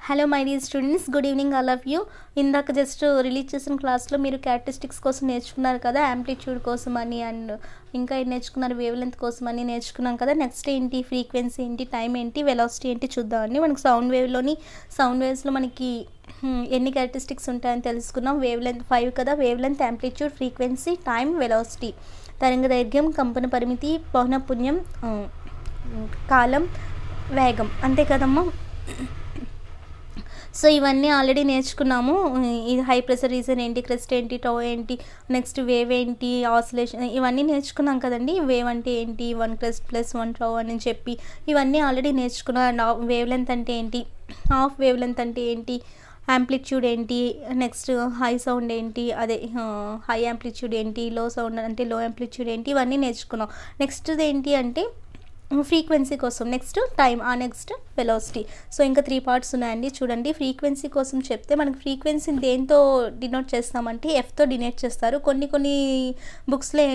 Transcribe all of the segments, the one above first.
Hello my dear students, good evening all of you. ఇందాక just release చేసిన క్లాస్లో మీరు క్యారెక్టరిస్టిక్స్ కోసం నేర్చుకున్నారు కదా, యాంప్లిట్యూడ్ కోసం అని అండ్ ఇంకా ఏం నేర్చుకున్నారు, వేవ్ లెంత్ కోసం అని నేర్చుకున్నాం కదా. నెక్స్ట్ ఏంటి, ఫ్రీక్వెన్సీ ఏంటి, టైం ఏంటి, వెలాసిటీ ఏంటి చూద్దామండి. మనకి సౌండ్ వేవ్స్లో మనకి ఎన్ని క్యారెక్టరిస్టిక్స్ ఉంటాయని తెలుసుకున్నాం. వేవ్ లెంత్ 5 కదా. Wave length, amplitude, frequency, time, velocity, తరంగ దైర్ఘ్యం, కంపన పరిమితి, పౌనఃపున్యం, కాలం, వేగం, అంతే కదమ్మా. సో ఇవన్నీ ఆల్రెడీ నేర్చుకున్నాము. ఇది హై ప్రెషర్ రీజన్ ఏంటి, క్రెస్ట్ ఏంటి, టౌ ఏంటి, నెక్స్ట్ వేవ్ ఏంటి, ఆసిలేషన్, ఇవన్నీ నేర్చుకున్నాం కదండి. వేవ్ అంటే ఏంటి, 1 క్రెస్ట్ ప్లస్ 1 టౌ అని చెప్పి ఇవన్నీ ఆల్రెడీ నేర్చుకున్నాం. అండ్ వేవ్ లెంత్ అంటే ఏంటి, హాఫ్ వేవ్ లెంత్ అంటే ఏంటి, యాంప్లిట్యూడ్ ఏంటి, నెక్స్ట్ హై సౌండ్ ఏంటి, అదే హై యాంప్లిట్యూడ్ ఏంటి, లో సౌండ్ అంటే లో యాంప్లిట్యూడ్ ఏంటి, ఇవన్నీ నేర్చుకున్నాం. నెక్స్ట్ ఏంటి అంటే ఫ్రీక్వెన్సీ కోసం, next time, next velocity. So ఇంకా 3 పార్ట్స్ ఉన్నాయండి. చూడండి, ఫ్రీక్వెన్సీ కోసం చెప్తే మనకి ఫ్రీక్వెన్సీని దేంతో డినోట్ చేస్తామంటే ఎఫ్తో డినోట్ చేస్తారు. కొన్ని బుక్స్లో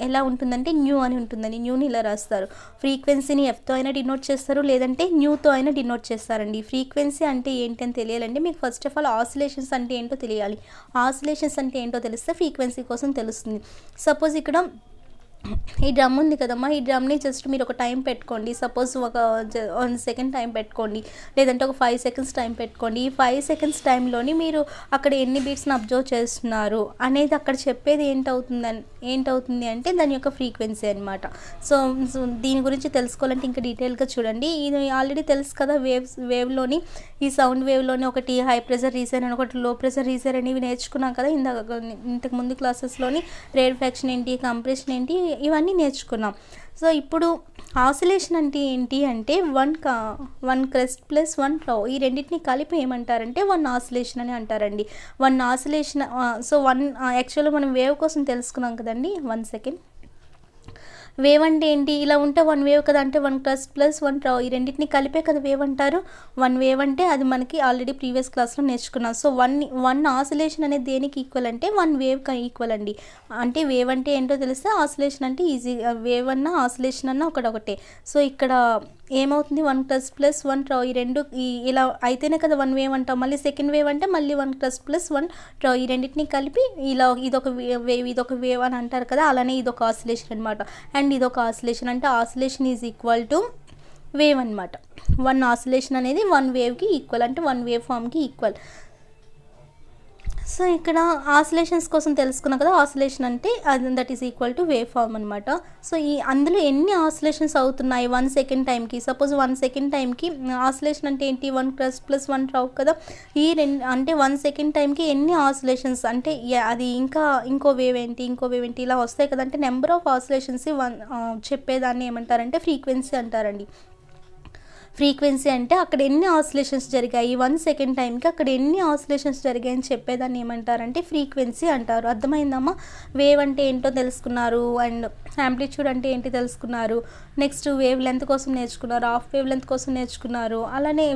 ఎలా ఉంటుందంటే న్యూ అని ఉంటుందండి. న్యూని ఇలా రాస్తారు. ఫ్రీక్వెన్సీని ఎఫ్తో అయినా డినోట్ చేస్తారు, లేదంటే న్యూతో అయినా డినోట్ చేస్తారండి. ఫ్రీక్వెన్సీ అంటే ఏంటి అని తెలియాలంటే మీకు ఫస్ట్ ఆఫ్ ఆల్ ఆసిలేషన్స్ అంటే ఏంటో తెలియాలి. ఆసిలేషన్స్ అంటే ఏంటో తెలిస్తే ఫ్రీక్వెన్సీ కోసం తెలుస్తుంది. సపోజ్ ఇక్కడ ఈ డ్రమ్ ఉంది కదమ్మా, ఈ డ్రమ్ని జస్ట్ మీరు ఒక టైం పెట్టుకోండి. సపోజ్ ఒక 1 సెకండ్ టైం పెట్టుకోండి, లేదంటే ఒక 5 సెకండ్స్ టైం పెట్టుకోండి. ఈ 5 సెకండ్స్ టైంలోని మీరు అక్కడ ఎన్ని బీట్స్ని అబ్జర్వ్ చేస్తున్నారు అనేది అక్కడ చెప్పేది ఏంటవుతుంది అంటే దాని యొక్క ఫ్రీక్వెన్సీ అనమాట. సో దీని గురించి తెలుసుకోవాలంటే ఇంకా డీటెయిల్గా చూడండి. ఇది ఆల్రెడీ తెలుసు కదా, వేవ్లోని ఈ సౌండ్ వేవ్లోని ఒకటి హై ప్రెషర్ రీజన్ అని, ఒకటి లో ప్రెషర్ రీజన్ అనేవి నేర్చుకున్నాం కదా ఇంతకు ముందు క్లాసెస్లోని. రేర్ఫాక్షన్ ఏంటి, కంప్రెషన్ ఏంటి, ఇవన్నీ నేర్చుకున్నాం. సో ఇప్పుడు ఆసిలేషన్ అంటే ఏంటి అంటే 1 క్రెస్ట్ ప్లస్ 1 టౌ, ఈ రెండింటిని కలిపి ఏమంటారంటే 1 ఆసిలేషన్ అని అంటారండి. 1 ఆసిలేషన్. సో యాక్చువల్గా మనం వేవ్ కోసం తెలుసుకున్నాం కదండి. 1 సెకండ్. వేవ్ అంటే ఏంటి, ఇలా ఉంటే 1 వేవ్ కదా, అంటే 1 క్రెస్ట్ ప్లస్ 1 టౌ, ఈ రెండింటిని కలిపే కదా వేవ్ అంటారు. 1 వేవ్ అంటే అది మనకి ఆల్రెడీ ప్రీవియస్ క్లాస్లో నేర్చుకున్నాం. సో 1 ఆసిలేషన్ అనేది దేనికి ఈక్వల్ అంటే 1 వేవ్ ఈక్వల్ అండి. అంటే వేవ్ అంటే ఏంటో తెలిస్తే ఆసిలేషన్ అంటే ఈజీ, వేవ్ అన్నా ఆసిలేషన్ అన్నా ఒకటే. సో ఇక్కడ ఏమవుతుంది, 1 క్రెస్ట్ ప్లస్ 1 టౌ, ఈ రెండు ఇలా అయితేనే కదా 1 వేవ్ అంటాం. మళ్ళీ సెకండ్ వేవ్ అంటే మళ్ళీ 1 క్రెస్ట్ ప్లస్ 1 టౌ, ఈ రెండింటిని కలిపి ఇలా ఇదొక వేవ్ అని అంటారు కదా, అలానే ఇదొక ఆసిలేషన్ అనమాట. అండ్ ఇదొక ఆసిలేషన్, అంటే oscillation is equal to wave అనమాట. 1 ఆసిలేషన్ అనేది 1 వేవ్కి ఈక్వల్, అంటే 1 వేవ్ ఫామ్కి ఈక్వల్. సో ఇక్కడ ఆసిలేషన్స్ కోసం తెలుసుకున్నాం కదా, ఆసిలేషన్ అంటే that is equal to wave form అనమాట. సో అందులో ఎన్ని ఆసిలేషన్స్ అవుతున్నాయి 1 సెకండ్ టైంకి, సపోజ్ 1 సెకండ్ టైంకి ఆసిలేషన్ అంటే ఏంటి, 1 క్రెస్ట్ ప్లస్ 1 టౌ కదా. ఈ అంటే 1 సెకండ్ టైంకి ఎన్ని ఆసిలేషన్స్ అంటే అది ఇంకో వేవ్ ఏంటి, ఇలా వస్తాయి కదా. అంటే నెంబర్ ఆఫ్ ఆసిలేషన్స్ చెప్పేదాన్ని ఏమంటారంటే ఫ్రీక్వెన్సీ అంటారండి. ఫ్రీక్వెన్సీ అంటే అక్కడ ఎన్ని ఆసిలేషన్స్ జరిగాయి 1 సెకండ్ టైంకి, అక్కడ ఎన్ని ఆసిలేషన్స్ జరిగాయని చెప్పేదాన్ని ఏమంటారంటే ఫ్రీక్వెన్సీ అంటారు. అర్థమైందమ్మా. వేవ్ అంటే ఏంటో తెలుసుకున్నారు, అండ్ యాంప్లిట్యూడ్ అంటే ఏంటి తెలుసుకున్నారు. నెక్స్ట్ వేవ్ లెంత్ కోసం నేర్చుకున్నారు, హాఫ్ వేవ్ లెంత్ కోసం నేర్చుకున్నారు, అలానే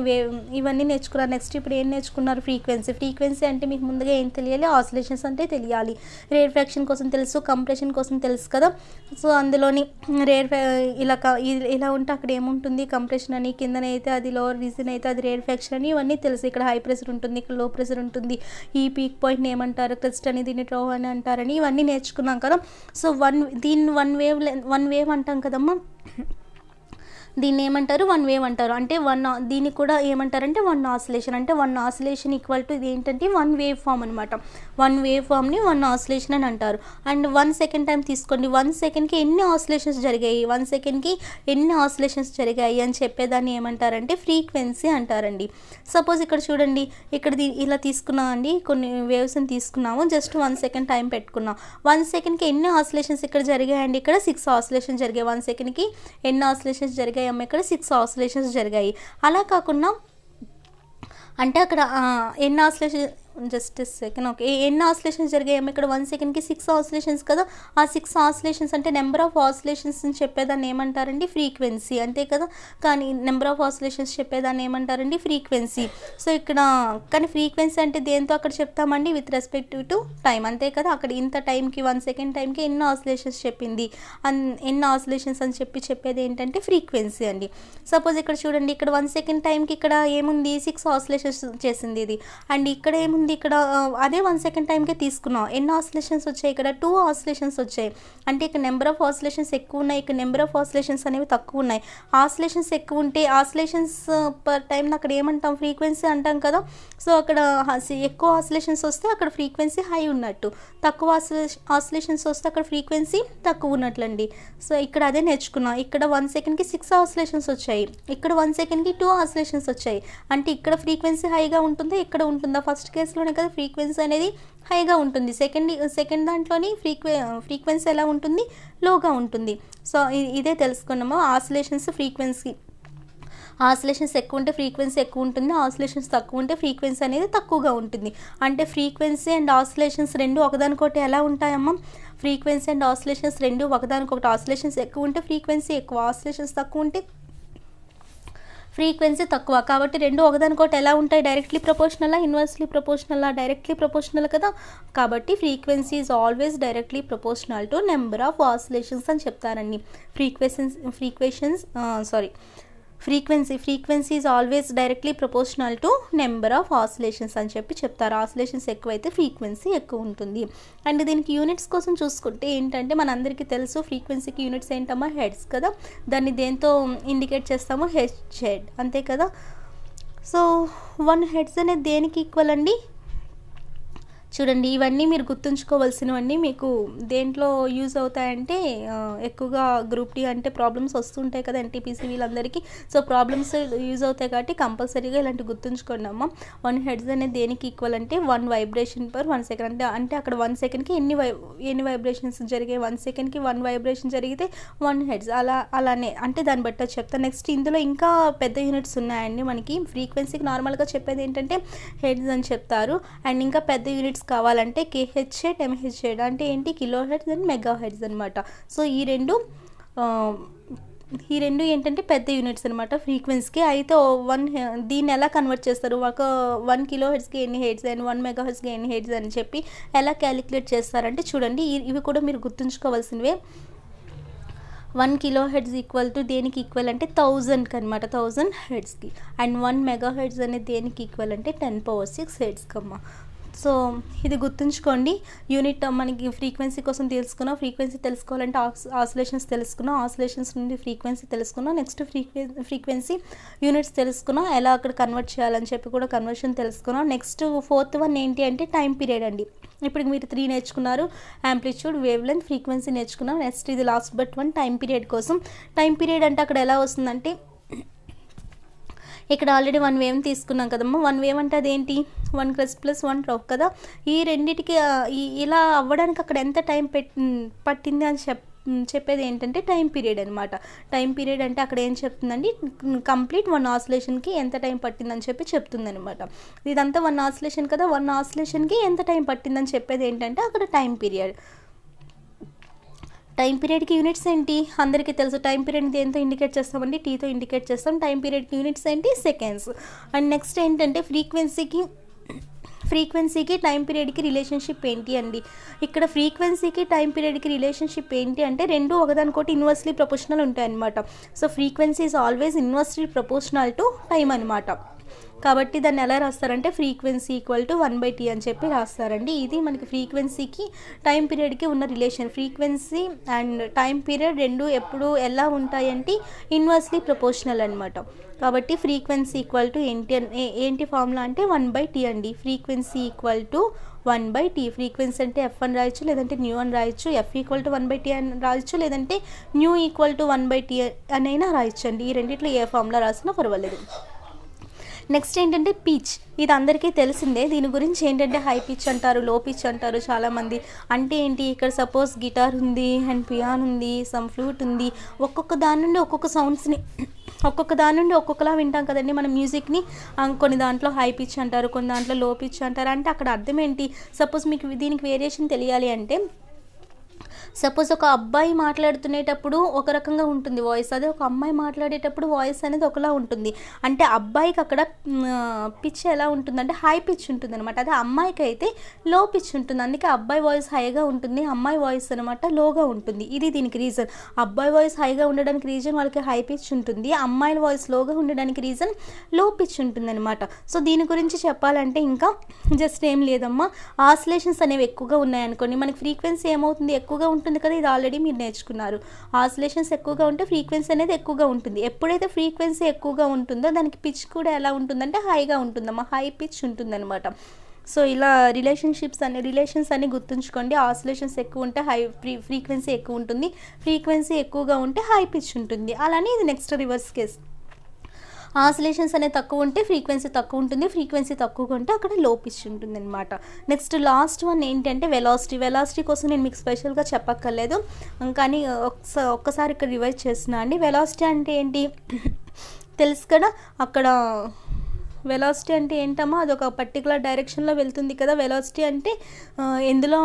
ఇవన్నీ నేర్చుకున్నారు. నెక్స్ట్ ఇప్పుడు ఏం నేర్చుకున్నారు, ఫ్రీక్వెన్సీ అంటే మీకు ముందుగా ఏం తెలియాలి, ఆసిలేషన్స్ అంటే తెలియాలి. రేర్ఫాక్షన్ కోసం తెలుసు, కంప్రెషన్ కోసం తెలుసు కదా. సో అందులోని ఇలా ఉంటే అక్కడ ఏముంటుంది, కంప్రెషన్ అని, కిందన అయితే అది లోవర్ రీజన్ అయితే అది రేర్ఫాక్షన్ అని, ఇవన్నీ తెలుసు. ఇక్కడ హై ప్రెషర్ ఉంటుంది, ఇక్కడ లో ప్రెషర్ ఉంటుంది, ఈ పీక్ పాయింట్ని ఏమంటారు, క్రెస్ట్ అని, దీన్ని ట్రౌ అని అంటారని, ఇవన్నీ నేర్చుకున్నాం కదా. సో దీన్ని 1 వేవ్ అంటాం కదమ్మా. దీన్ని ఏమంటారు, 1 వేవ్ అంటారు. అంటే దీన్ని కూడా ఏమంటారంటే 1 ఆసిలేషన్, అంటే 1 ఆసిలేషన్ ఈక్వల్ టు ఇది ఏంటంటే 1 వేవ్ ఫామ్ అనమాట. 1 వేవ్ ఫామ్ని 1 ఆసిలేషన్ అని అంటారు. అండ్ 1 సెకండ్ టైం తీసుకోండి, 1 సెకండ్కి ఎన్ని ఆసిలేషన్స్ జరిగాయి, 1 సెకండ్కి ఎన్ని ఆసిలేషన్స్ జరిగాయి అని చెప్పేదాన్ని ఏమంటారంటే ఫ్రీక్వెన్సీ అంటారండి. సపోజ్ ఇక్కడ చూడండి, ఇక్కడ ఇలా తీసుకున్నాం అండి, కొన్ని వేవ్స్ని తీసుకున్నాము, జస్ట్ 1 సెకండ్ టైం పెట్టుకున్నాం. 1 సెకండ్కి ఎన్ని ఆసిలేషన్స్ ఇక్కడ జరిగాయండి, ఇక్కడ 6 ఆసిలేషన్స్ జరిగాయి. 1 సెకండ్కి ఎన్ని ఆసిలేషన్స్ జరిగాయి, ఇక్కడ 6 ఆసిలేషన్స్ జరిగాయి. అలా కాకుండా అంటే అక్కడ ఎన్ని జస్ట్ సెకండ్. ఓకే, ఎన్ని ఆసిలేషన్స్ జరిగాయేమో ఇక్కడ 1 సెకండ్కి 6 ఆసిలేషన్స్ కదా. ఆ 6 ఆసిలేషన్స్ అంటే నెంబర్ ఆఫ్ ఆసిలేషన్స్ చెప్పేదాన్ని ఏమంటారండి? ఫ్రీక్వెన్సీ, అంతే కదా. కానీ నెంబర్ ఆఫ్ ఆసిలేషన్స్ చెప్పేదాన్ని ఏమంటారండి? ఫ్రీక్వెన్సీ. సో ఇక్కడ కానీ ఫ్రీక్వెన్సీ అంటే దేంతో అక్కడ చెప్తామండి? విత్ రెస్పెక్టివ్ టు టైం, అంతే కదా. అక్కడ ఇంత టైంకి 1 సెకండ్ టైంకి ఎన్ని ఆసిలేషన్స్ చెప్పింది, ఎన్ని ఆసిలేషన్స్ అని చెప్పేది ఏంటంటే ఫ్రీక్వెన్సీ అండి. సపోజ్ ఇక్కడ చూడండి, ఇక్కడ 1 సెకండ్ టైంకి ఇక్కడ ఏముంది? 6 ఆసిలేషన్స్ చేసింది ఇది. అండ్ ఇక్కడ ఏముంది? ఇక్కడ అదే 1 సెకండ్ టైంకే తీసుకున్నాం. ఎన్ని ఆసిలేషన్స్ వచ్చాయి? ఇక్కడ 2 ఆసిలేషన్స్ వచ్చాయి. అంటే ఇక్కడ నెంబర్ ఆఫ్ ఆసిలేషన్స్ ఎక్కువ ఉన్నాయి, ఇక్కడ నెంబర్ ఆఫ్ ఆసిలేషన్స్ అనేవి తక్కువ ఉన్నాయి. ఆసిలేషన్స్ ఎక్కువ ఉంటే ఆసిలేషన్స్ పర్ టైం అక్కడ ఏమంటాం? ఫ్రీక్వెన్సీ అంటాం కదా. సో అక్కడ ఎక్కువ ఆసిలేషన్స్ వస్తే అక్కడ ఫ్రీక్వెన్సీ హై ఉన్నట్టు, తక్కువ ఆసిలేషన్స్ వస్తే అక్కడ ఫ్రీక్వెన్సీ తక్కువ ఉన్నట్లండి. సో ఇక్కడ అదే నేర్చుకున్నాం. ఇక్కడ 1 సెకండ్కి 6 ఆసిలేషన్స్ వచ్చాయి, ఇక్కడ 1 సెకండ్కి 2 ఆసిలేషన్స్ వచ్చాయి. అంటే ఇక్కడ ఫ్రీక్వెన్సీ హైగా ఉంటుందా, ఇక్కడ ఉంటుందా? ఫస్ట్ కేసులోనే కదా ఫ్రీక్వెన్సీ అనేది హైగా ఉంటుంది. సెకండ్ దాంట్లోని ఫ్రీక్వెన్సీ ఎలా ఉంటుంది? లోగా ఉంటుంది. సో ఇదే తెలుసుకున్నాము. ఆసిలేషన్స్ ఎక్కువ ఉంటే ఫ్రీక్వెన్సీ ఎక్కువ ఉంటుంది, ఆసిలేషన్స్ తక్కువ ఉంటే ఫ్రీక్వెన్సీ అనేది తక్కువగా ఉంటుంది. అంటే ఫ్రీక్వెన్సీ అండ్ ఆసిలేషన్స్ రెండు ఒకదానికొకటి ఎలా ఉంటాయమ్మా? ఫ్రీక్వెన్సీ అండ్ ఆసిలేషన్స్ రెండు ఒకదానికొకటి. ఆసిలేషన్స్ ఎక్కువ ఉంటే ఫ్రీక్వెన్సీ ఎక్కువ, ఆసిలేషన్స్ తక్కువ ఉంటే ఫ్రీక్వెన్సీ తక్కువ. కాబట్టి రెండు ఒకదానికొకటి ఎలా ఉంటాయి? డైరెక్ట్లీ ప్రపోర్షనలా, ఇన్వర్స్లీ ప్రపోర్షనలా? డైరెక్ట్లీ ప్రపోర్షనల్ కదా. కాబట్టి frequency is always directly proportional to number of oscillations అని చెప్తారండి. Frequency is always directly proportional to number of oscillations అని చెప్తారు. ఆసిలేషన్స్ ఎక్కువైతే ఫ్రీక్వెన్సీ ఎక్కువ ఉంటుంది. అండ్ దీనికి యూనిట్స్ కోసం చూసుకుంటే ఏంటంటే మనందరికీ తెలుసు, ఫ్రీక్వెన్సీకి యూనిట్స్ ఏంటమ్మా? హెడ్స్ కదా. దాన్ని దేంతో ఇండికేట్ చేస్తాము? హెడ్, అంతే కదా. సో 1 హెడ్స్ అనేది దేనికి ఈక్వల్ అండి? చూడండి, ఇవన్నీ మీరు గుర్తుంచుకోవాల్సినవన్నీ మీకు దేంట్లో యూజ్ అవుతాయంటే ఎక్కువగా గ్రూప్ డి అంటే ప్రాబ్లమ్స్ వస్తుంటాయి కదా ఎన్టీపీసీ వీళ్ళందరికీ. సో ప్రాబ్లమ్స్ యూజ్ అవుతాయి కాబట్టి కంపల్సరీగా ఇలాంటి గుర్తుంచుకోండి అమ్మ. 1 హెడ్స్ అనేది దేనికి ఈక్వల్ అంటే 1 వైబ్రేషన్ పర్ 1 సెకండ్. అంటే అక్కడ 1 సెకండ్కి ఎన్ని వైబ్రేషన్స్ జరిగాయి? 1 సెకండ్కి 1 వైబ్రేషన్ జరిగితే 1 హెడ్స్. అలానే అంటే దాన్ని బట్టి చెప్తాను. నెక్స్ట్ ఇందులో ఇంకా పెద్ద యూనిట్స్ ఉన్నాయండి మనకి. ఫ్రీక్వెన్సీకి నార్మల్గా చెప్పేది ఏంటంటే హెడ్స్ అని చెప్తారు. అండ్ ఇంకా పెద్ద యూనిట్స్ కావాలంటే KHz, MHz అంటే ఏంటి? Kilo heads and mega heads అనమాట. సో ఈ రెండు ఏంటంటే పెద్ద యూనిట్స్ అనమాట ఫ్రీక్వెన్సీకి. అయితే దీన్ని ఎలా కన్వర్ట్ చేస్తారు? 1 కిలో హెడ్స్కి ఎన్ని హెడ్స్ అండ్ 1 మెగా హెడ్స్కి ఎన్ని హెడ్స్ అని చెప్పి ఎలా క్యాలిక్యులేట్ చేస్తారంటే చూడండి, ఇవి కూడా మీరు గుర్తుంచుకోవాల్సినవే. 1 కిలో హెడ్స్ ఈక్వల్ టు దేనికి ఈక్వల్ అంటే 1000కి అనమాట, 1000 హెడ్స్కి. అండ్ 1 మెగా హెడ్స్ అనేది దేనికి ఈక్వల్ అంటే 10⁶ హెడ్స్కి అమ్మ. సో ఇది గుర్తుంచుకోండి. యూనిట్ మనకి ఫ్రీక్వెన్సీ కోసం తెలుసుకున్నాం, ఫ్రీక్వెన్సీ తెలుసుకోవాలంటే ఆసిలేషన్స్ తెలుసుకున్నాం, ఆసిలేషన్స్ నుండి ఫ్రీక్వెన్సీ తెలుసుకున్నాం. నెక్స్ట్ ఫ్రీక్వెన్సీ యూనిట్స్ తెలుసుకున్నాం, ఎలా అక్కడ కన్వర్ట్ చేయాలని చెప్పి కూడా కన్వర్షన్ తెలుసుకున్నాం. నెక్స్ట్ 4th వన్ ఏంటి అంటే టైం పీరియడ్ అండి. ఇప్పుడు మీరు 3 నేర్చుకున్నారు, యాంప్లిట్యూడ్, వేవ్ లెంత్, ఫ్రీక్వెన్సీ నేర్చుకున్నాం. నెక్స్ట్ ఇది last but one time period కోసం. టైం పీరియడ్ అంటే అక్కడ ఎలా వస్తుందంటే ఇక్కడ ఆల్రెడీ 1 వేవ్ తీసుకున్నాం కదమ్మా. 1 వేవ్ అంటే అదేంటి? 1 క్రెస్ట్ ప్లస్ 1 ట్రౌక్ కదా. ఈ రెండింటికి ఇలా అవ్వడానికి అక్కడ ఎంత టైం పట్టింది అని చెప్పేది ఏంటంటే టైం పీరియడ్ అనమాట. టైం పీరియడ్ అంటే అక్కడ ఏం చెప్తుందండి? కంప్లీట్ 1 ఆసిలేషన్కి ఎంత టైం పట్టిందని చెప్పి చెప్తుంది అనమాట. ఇదంతా 1 ఆసిలేషన్ కదా, 1 ఆసిలేషన్కి ఎంత టైం పట్టిందని చెప్పేది ఏంటంటే అక్కడ టైం పీరియడ్. టైం పీరియడ్కి యూనిట్స్ ఏంటి? అందరికీ తెలుసు. టైం పీరియడ్ దేంతో ఇండికేట్ చేస్తామండి? టీతో ఇండికేట్ చేస్తాం. టైం పీరియడ్కి యూనిట్స్ ఏంటి? సెకండ్స్. అండ్ నెక్స్ట్ ఏంటంటే ఫ్రీక్వెన్సీకి టైం పీరియడ్కి రిలేషన్షిప్ ఏంటి అండి? ఇక్కడ ఫ్రీక్వెన్సీకి టైం పీరియడ్కి రిలేషన్షిప్ ఏంటి అంటే రెండు ఒకదానికోటి ఇన్వర్స్లీ ప్రపోర్షనల్ ఉంటాయి అనమాట. So frequency is always inversely proportional to time అనమాట. కాబట్టి దాన్ని ఎలా రాస్తారంటే ఫ్రీక్వెన్సీ ఈక్వల్ టు 1/t అని చెప్పి రాస్తారండి. ఇది మనకి ఫ్రీక్వెన్సీకి టైం పీరియడ్కి ఉన్న relation. Frequency and time period రెండు ఎప్పుడు ఎలా ఉంటాయంటే ఇన్వర్స్లీ ప్రపోర్షనల్ అనమాట. కాబట్టి ఫ్రీక్వెన్సీ ఈక్వల్ టు ఏంటి ఫార్ములా అంటే 1/t అండి. Frequency equal to 1/t. Frequency అంటే f అని రాయొచ్చు, లేదంటే న్యూ అని రాయొచ్చు. f ఈక్వల్ టు 1/t అని రాయొచ్చు, లేదంటే న్యూ ఈక్వల్ టు 1/t అనైనా రాయొచ్చు అండి. ఈ రెండిట్లో ఏ ఫార్ములా రాసినా పర్వాలేదు. నెక్స్ట్ ఏంటంటే పిచ్. ఇది అందరికీ తెలిసిందే. దీని గురించి ఏంటంటే హై పిచ్ అంటారు, లో పిచ్ అంటారు చాలామంది. అంటే ఏంటి? ఇక్కడ సపోజ్ గిటార్ ఉంది అండ్ పియానో ఉంది, సమ్ ఫ్లూట్ ఉంది. ఒక్కొక్క దాని నుండి ఒక్కొక్క సౌండ్స్ని ఒక్కొక్క దాని నుండి ఒక్కొక్కలా వింటాం కదండి మనం మ్యూజిక్ని. కొన్ని దాంట్లో హై పిచ్ అంటారు, కొన్ని దాంట్లో లో పిచ్ అంటారు. అంటే అక్కడ అర్థం ఏంటి? సపోజ్ మీకు దీనికి వేరియేషన్ తెలియాలి అంటే, సపోజ్ ఒక అబ్బాయి మాట్లాడుతునేటప్పుడు ఒక రకంగా ఉంటుంది వాయిస్, అదే ఒక అమ్మాయి మాట్లాడేటప్పుడు వాయిస్ అనేది ఒకలా ఉంటుంది. అంటే అబ్బాయికి అక్కడ పిచ్ ఎలా ఉంటుందంటే హై పిచ్ ఉంటుంది అనమాట, అదే అమ్మాయికి అయితే లో పిచ్ ఉంటుంది. అందుకే అబ్బాయి వాయిస్ హైగా ఉంటుంది, అమ్మాయి వాయిస్ అనమాట లోగా ఉంటుంది. ఇది దీనికి రీజన్. అబ్బాయి వాయిస్ హైగా ఉండడానికి రీజన్ వాళ్ళకి హై పిచ్ ఉంటుంది, అమ్మాయిల వాయిస్ లోగా ఉండడానికి రీజన్ లో పిచ్ ఉంటుంది అనమాట. సో దీని గురించి చెప్పాలంటే ఇంకా జస్ట్ ఏం లేదమ్మా, ఆసిలేషన్స్ అనేవి ఎక్కువగా ఉన్నాయనుకోండి, మనకి ఫ్రీక్వెన్సీ ఏమవుతుంది? ఎక్కువగా ఉంటుంది కదా. ఇది ఆల్రెడీ మీరు నేర్చుకున్నారు. ఆసిలేషన్స్ ఎక్కువగా ఉంటే ఫ్రీక్వెన్సీ అనేది ఎక్కువగా ఉంటుంది. ఎప్పుడైతే ఫ్రీక్వెన్సీ ఎక్కువగా ఉంటుందో దానికి పిచ్ కూడా ఎలా ఉంటుందంటే హైగా ఉంటుందమ్మా, హై పిచ్ ఉంటుందన్నమాట. సో ఇలా రిలేషన్స్ అని గుర్తుంచుకోండి. ఆసిలేషన్స్ ఎక్కువ ఉంటే ఫ్రీక్వెన్సీ ఎక్కువ ఉంటుంది, ఫ్రీక్వెన్సీ ఎక్కువగా ఉంటే హై పిచ్ ఉంటుంది. అలానే ఇది నెక్స్ట్ రివర్స్ కేస్. ఆసిలేషన్స్ అనేది తక్కువ ఉంటే ఫ్రీక్వెన్సీ తక్కువ ఉంటుంది, ఫ్రీక్వెన్సీ తక్కువగా ఉంటే అక్కడ లో పిచ్ ఉంటుంది అనమాట. నెక్స్ట్ లాస్ట్ వన్ ఏంటంటే వెలాసిటీ కోసం నేను మీకు స్పెషల్గా చెప్పక్కర్లేదు, కానీ ఒక్కసారి ఇక్కడ రివైజ్ చేస్తున్నా అండి. వెలాసిటీ అంటే ఏంటి తెలుసు కదా. అక్కడ వెలాసిటీ అంటే ఏంటమ్మా, అదొక పర్టికులర్ డైరెక్షన్లో వెళ్తుంది కదా. వెలాసిటీ అంటే ఎందులో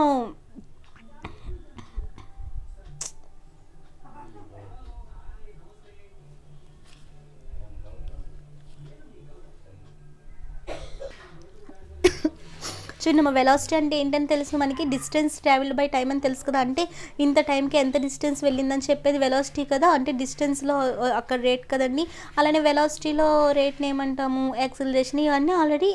చూడమ్మా, వెలాసిటీ అంటే ఏంటని తెలుసు మనకి, డిస్టెన్స్ ట్రావెల్డ్ బై టైం అని తెలుసు కదా. అంటే ఇంత టైంకి ఎంత డిస్టెన్స్ వెళ్ళిందని చెప్పేది వెలాసిటీ కదా. అంటే డిస్టెన్స్లో అక్కడ రేట్ కదండి. అలానే వెలాసిటీలో రేట్ని ఏమంటాము? యాక్సిలరేషన్. ఇవన్నీ ఆల్రెడీ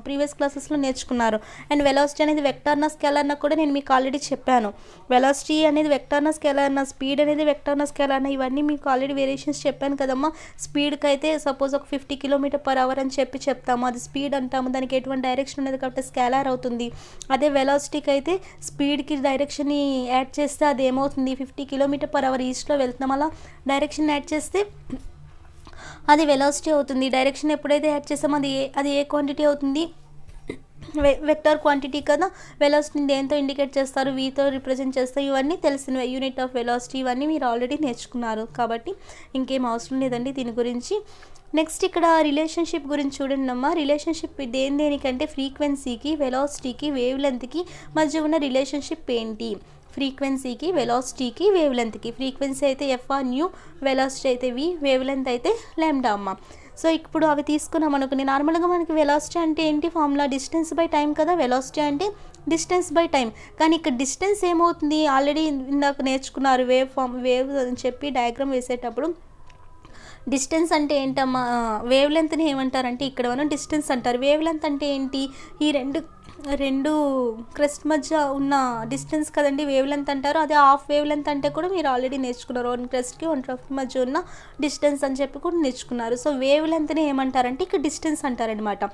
ప్రీవియస్ క్లాసెస్లో నేర్చుకున్నారు. అండ్ వెలాసిటీ అనేది వెక్టార్నా స్కేలార్నా కూడా నేను మీకు ఆల్రెడీ చెప్పాను. వెలాసిటీ అనేది వెక్టార్నా స్కేలార్నా, స్పీడ్ అనేది వెక్టార్నా స్కేలార్నా, ఇవన్నీ మీకు ఆల్రెడీ వేరియేషన్స్ చెప్పాను కదమ్మా. స్పీడ్కి అయితే సపోజ్ ఒక 50 km/h అని చెప్తాము, అది స్పీడ్ అంటాము. దానికి ఎటువంటి డైరెక్షన్ ఉండదు కాబట్టి స్కేలార్ అవుతుంది. అదే వెలాసిటీకి అయితే స్పీడ్కి డైరెక్షన్ని యాడ్ చేస్తే అది ఏమవుతుంది? 50 km/h ఈస్ట్లో వెళ్తున్నాం, అలా డైరెక్షన్ యాడ్ చేస్తే అది వెలాసిటీ అవుతుంది. డైరెక్షన్ ఎప్పుడైతే యాడ్ చేస్తామో అది ఏ క్వాంటిటీ అవుతుంది? వెక్టర్ క్వాంటిటీ కదా. వెలాసిటీని దేంతో ఇండికేట్ చేస్తారు? వీతో రిప్రజెంట్ చేస్తారు. ఇవన్నీ తెలిసినవి, యూనిట్ ఆఫ్ వెలాసిటీ, ఇవన్నీ మీరు ఆల్రెడీ నేర్చుకున్నారు కాబట్టి ఇంకేం అవసరం లేదండి దీని గురించి. నెక్స్ట్ ఇక్కడ రిలేషన్షిప్ గురించి చూడండి అమ్మా. రిలేషన్షిప్ దేనికంటే ఫ్రీక్వెన్సీకి, వెలాసిటీకి, వేవ్ లెంత్కి మధ్య ఉన్న రిలేషన్షిప్ ఏంటి? ఫ్రీక్వెన్సీకి, వెలాసిటీకి, వేవ్ లెంత్కి. ఫ్రీక్వెన్సీ అయితే f/ν, వెలాసిటీ అయితే v, వేవ్ లెంత్ అయితే λ అమ్మ. సో ఇప్పుడు అవి తీసుకున్నాం అనుకుని, నార్మల్గా మనకి వెలాసిటీ అంటే ఏంటి ఫార్ములా? డిస్టెన్స్ బై టైం కదా. వెలాసిటీ అంటే డిస్టెన్స్ బై టైం. కానీ ఇక్కడ డిస్టెన్స్ ఏమవుతుంది? ఆల్రెడీ ఇందాక నేర్చుకున్నారు వేవ్ అని చెప్పి డయాగ్రామ్ వేసేటప్పుడు. డిస్టెన్స్ అంటే ఏంటమ్మా? వేవ్ లెంత్ని ఏమంటారంటే ఇక్కడ మనం డిస్టెన్స్ అంటారు. వేవ్ లెంత్ అంటే ఏంటి? ఈ రెండు క్రెస్ట్ మధ్య ఉన్న డిస్టెన్స్ కదండి వేవ్ లెంత్ అంటారు. అదే హాఫ్ వేవ్ లెంత్ అంటే కూడా మీరు ఆల్రెడీ నేర్చుకున్నారు. 1 క్రెస్ట్కి 1 క్రెస్ట్ మధ్య ఉన్న డిస్టెన్స్ అని చెప్పి కూడా నేర్చుకున్నారు. సో వేవ్ లెంత్ని ఏమంటారంటే ఇక్కడ డిస్టెన్స్ అంటారనమాట.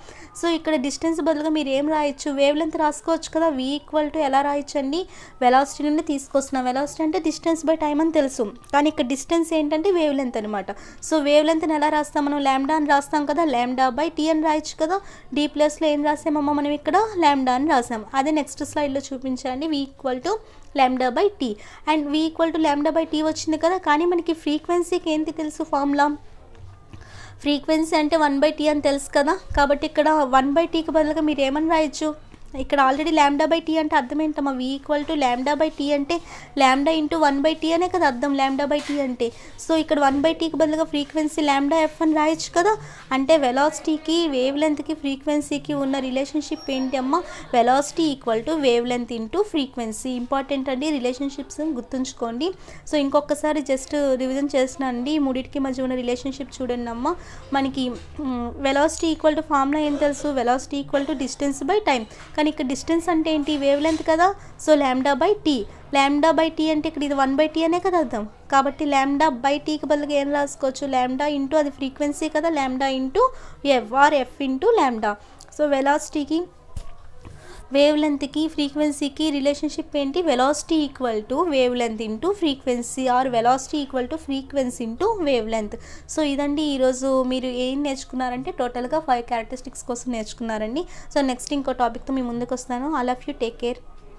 సో ఇక్కడ డిస్టెన్స్ బదులుగా మీరు ఏం రాయొచ్చు? వేవ్ లెంత్ రాసుకోవచ్చు కదా. v = ఎలా రాయొచ్చు అండి? వెలాసిటీ నుండి తీసుకొస్తున్నాం. వెలాసిటీ అంటే డిస్టెన్స్ బై టైం అని తెలుసు, కానీ ఇక్కడ డిస్టెన్స్ ఏంటంటే వేవ్ లెంత్ అనమాట. సో వేవ్ లెంత్ని ఎలా రాస్తాం మనం? λ అని రాస్తాం కదా. λ/t అని రాయొచ్చు కదా. d ప్లస్లో ఏం రాసామమ్మా మనం? ఇక్కడ λ అని రాసాం. అదే నెక్స్ట్ స్లైడ్లో చూపించండి. v = λ/t. And v = λ/t వచ్చింది కదా. కానీ మనకి ఫ్రీక్వెన్సీకి ఏంటి తెలుసు ఫార్ములా? ఫ్రీక్వెన్సీ అంటే 1/t అని తెలుసు కదా. కాబట్టి ఇక్కడ 1/tకి బదులుగా మీరు ఏమని రాయొచ్చు? ఇక్కడ ఆల్రెడీ λ/t అంటే అర్థం ఏంటమ్మా? v = λ/t అంటే λ × 1/t అనే కదా అర్థం λ/t అంటే. సో ఇక్కడ 1/tకి బదులుగా ఫ్రీక్వెన్సీ λf అని రాయొచ్చు కదా. అంటే వెలాసిటీకి, వేవ్ లెంత్కి, ఫ్రీక్వెన్సీకి ఉన్న రిలేషన్షిప్ ఏంటి అమ్మా? Velocity = wave length × frequency. Important అండి, రిలేషన్షిప్స్ గుర్తుంచుకోండి. సో ఇంకొకసారి జస్ట్ రివిజన్ చేస్తున్నానండి. ఈ మూడింటికి మధ్య ఉన్న రిలేషన్షిప్ చూడండి అమ్మ. మనకి వెలాసిటీ = ఫార్ములా ఏం తెలుసు? Velocity = distance by time. కానీ ఇక్కడ డిస్టెన్స్ అంటే ఏంటి? వేవ్ లెంత్ కదా. So λ/t. λ/t అంటే ఇక్కడ ఇది 1/t అనే కదా అర్థం. కాబట్టి λ/tకి బదులుగా ఏం రాసుకోవచ్చు? λ × అది ఫ్రీక్వెన్సీ కదా, λ × f ఆర్ f × λ. సో వెలాసిటీకి, వేవ్ లెంత్కి, ఫ్రీక్వెన్సీకి రిలేషన్షిప్ ఏంటి? Velocity = wave length × frequency or velocity = frequency × wave length. So ఇదండి ఈరోజు మీరు ఏం నేర్చుకున్నారంటే టోటల్గా 5 క్యారెక్టరిస్టిక్స్ కోసం నేర్చుకున్నారండి. సో నెక్స్ట్ ఇంకో టాపిక్తో మీ ముందుకు వస్తాను. All of you take care.